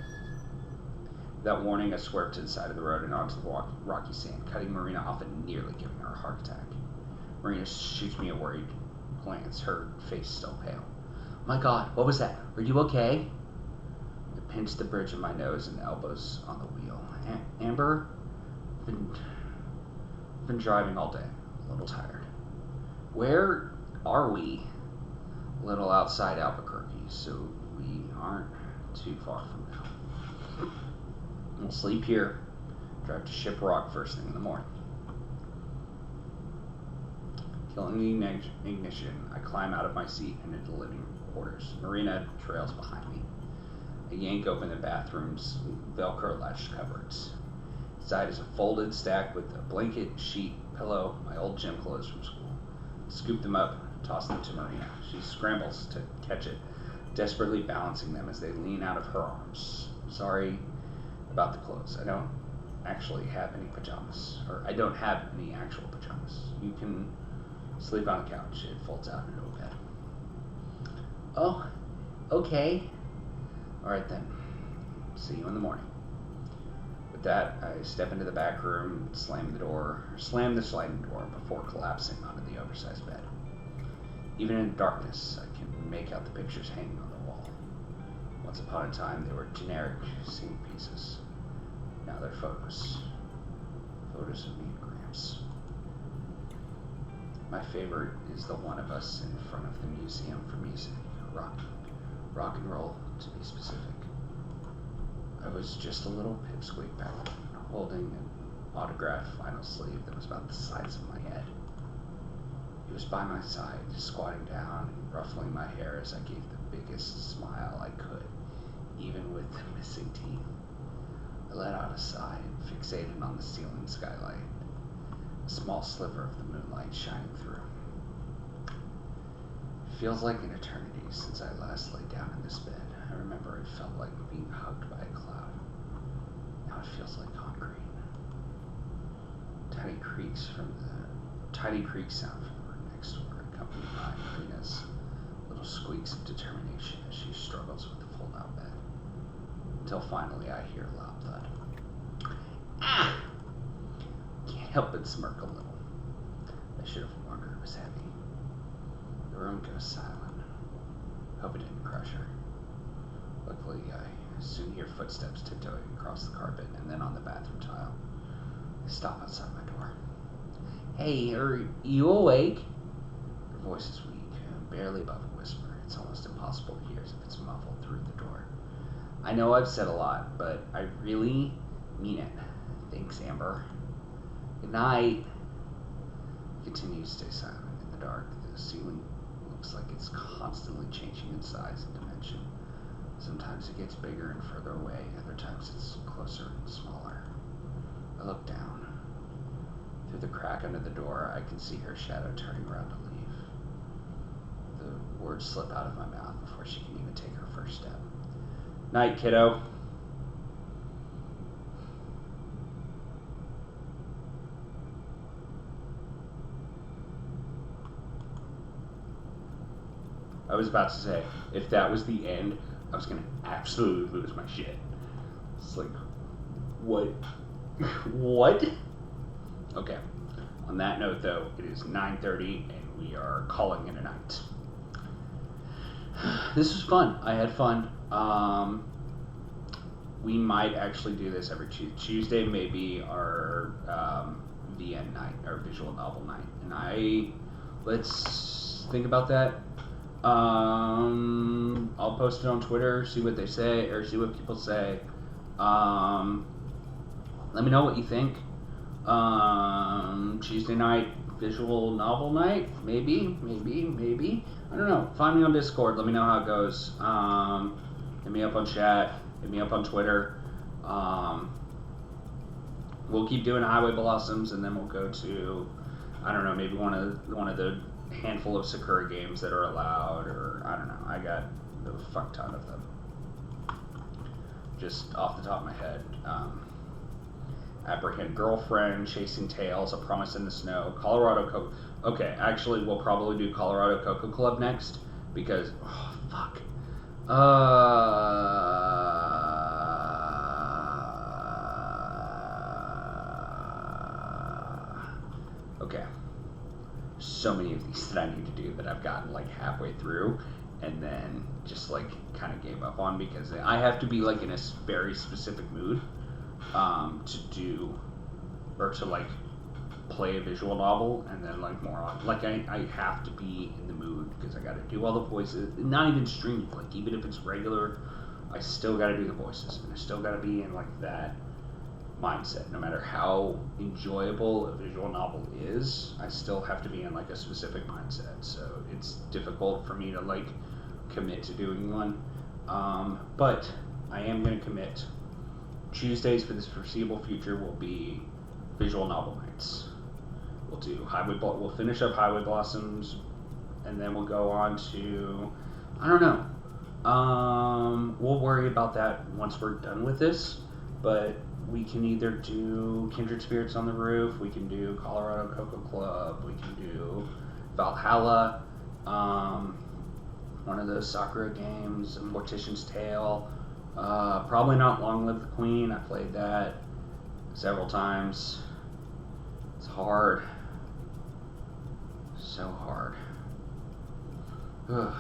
Without warning, I swerved to the side of the road and onto the rocky sand, cutting Marina off and nearly giving her a heart attack. Marina shoots me a worried glance, her face still pale. My God, what was that? Are you okay? I pinched the bridge of my nose and elbows on the wheel. Amber, been driving all day, a little tired. Where are we? A little outside Albuquerque, so we aren't too far from now. We'll sleep here, drive to Ship Rock first thing in the morning. Killing the ignition, I climb out of my seat and into the living quarters. Marina trails behind me. I yank open the bathroom's Velcro latch cupboards. Inside is a folded stack with a blanket, sheet, pillow, my old gym clothes from school. Scoop them up, toss them to Marina. She scrambles to catch it, desperately balancing them as they lean out of her arms. Sorry about the clothes. I don't actually have any pajamas. Or I don't have any actual pajamas. You can sleep on the couch. It folds out into a bed. Oh, okay. Alright then. See you in the morning. With that, I step into the back room, slam the sliding door before collapsing onto the oversized bed. Even in darkness, I can make out the pictures hanging on the wall. Once upon a time, they were generic scene pieces. Now they're photos. Photos of me and Gramps. My favorite is the one of us in front of the Museum for Music, rock and roll, to be specific. I was just a little pipsqueak back then, holding an autographed vinyl sleeve that was about the size of my head. He was by my side, squatting down and ruffling my hair as I gave the biggest smile I could, even with the missing teeth. I let out a sigh and fixated on the ceiling skylight, a small sliver of the moonlight shining through. It feels like an eternity since I last lay down in this bed. I remember it felt like being hugged by a cloud. Now it feels like concrete. Tiny creaks sound from the room next door, accompanied by Marina's little squeaks of determination as she struggles with the fold-out bed. Until finally I hear a loud thud. Ah! Can't help but smirk a little. I should have warned her it was heavy. The room goes silent. Hope it didn't crush her. Luckily, I soon hear footsteps tiptoeing across the carpet and then on the bathroom tile. They stop outside my door. Hey, are you awake? Her voice is weak, barely above a whisper. It's almost impossible to hear as if it's muffled through the door. I know I've said a lot, but I really mean it. Thanks, Amber. Good night. I continue to stay silent in the dark. The ceiling looks like it's constantly changing in size and dimension. Sometimes it gets bigger and further away, other times it's closer and smaller. I look down. Through the crack under the door, I can see her shadow turning around to leave. The words slip out of my mouth before she can even take her first step. Night, kiddo. I was about to say, if that was the end, I was going to absolutely lose my shit. It's like, what? What? Okay. On that note, though, it is 9:30, and we are calling it a night. This was fun. I had fun. We might actually do this every Tuesday. Maybe our VN night, our visual novel night. And let's think about that. I'll post it on Twitter, see what they say, or see what people say. Let me know what you think. Tuesday night, visual novel night? Maybe. I don't know. Find me on Discord. Let me know how it goes. Hit me up on chat. Hit me up on Twitter. We'll keep doing Highway Blossoms, and then we'll go to, I don't know, maybe one of the handful of Sakura games that are allowed, or I don't know. I got a fuck ton of them. Just off the top of my head. Apprehend Girlfriend, Chasing Tails, A Promise in the Snow, Colorado Coco. Okay, actually, we'll probably do Colorado Coco Club next because, oh, fuck. Okay. So many of these that I need to do that I've gotten like halfway through and then just like kind of gave up on because I have to be like in a very specific mood to do or to like play a visual novel, and then like more on like I have to be in the mood because I got to do all the voices, not even stream, like even if it's regular, I still got to do the voices and I still got to be in like that mindset. No matter how enjoyable a visual novel is, I still have to be in like a specific mindset, so it's difficult for me to like commit to doing one, but I am going to commit. Tuesdays for this foreseeable future will be visual novel nights. We'll do we'll finish up Highway Blossoms, and then we'll go on to, I don't know. We'll worry about that once we're done with this, but we can either do Kindred Spirits on the Roof, we can do Colorado Coco Club, we can do Valhalla, one of those Sakura games, Mortician's Tale. Probably not Long Live the Queen. I played that several times. It's hard. So hard. Ugh.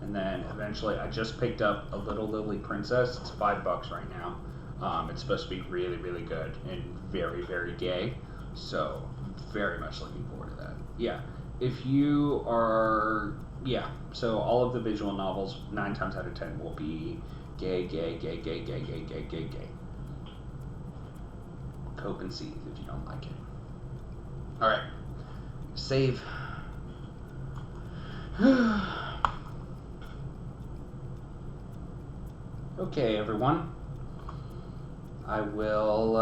And then eventually I just picked up A Little Lily Princess. It's $5 right now. It's supposed to be really, really good and very, very gay. So very much looking forward to that. Yeah. If you are... Yeah, so all of the visual novels, 9 times out of 10, will be gay. Cope and seethe if you don't like it. Alright. Save. Okay, everyone. I will,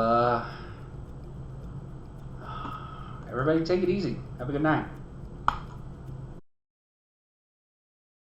everybody take it easy. Have a good night.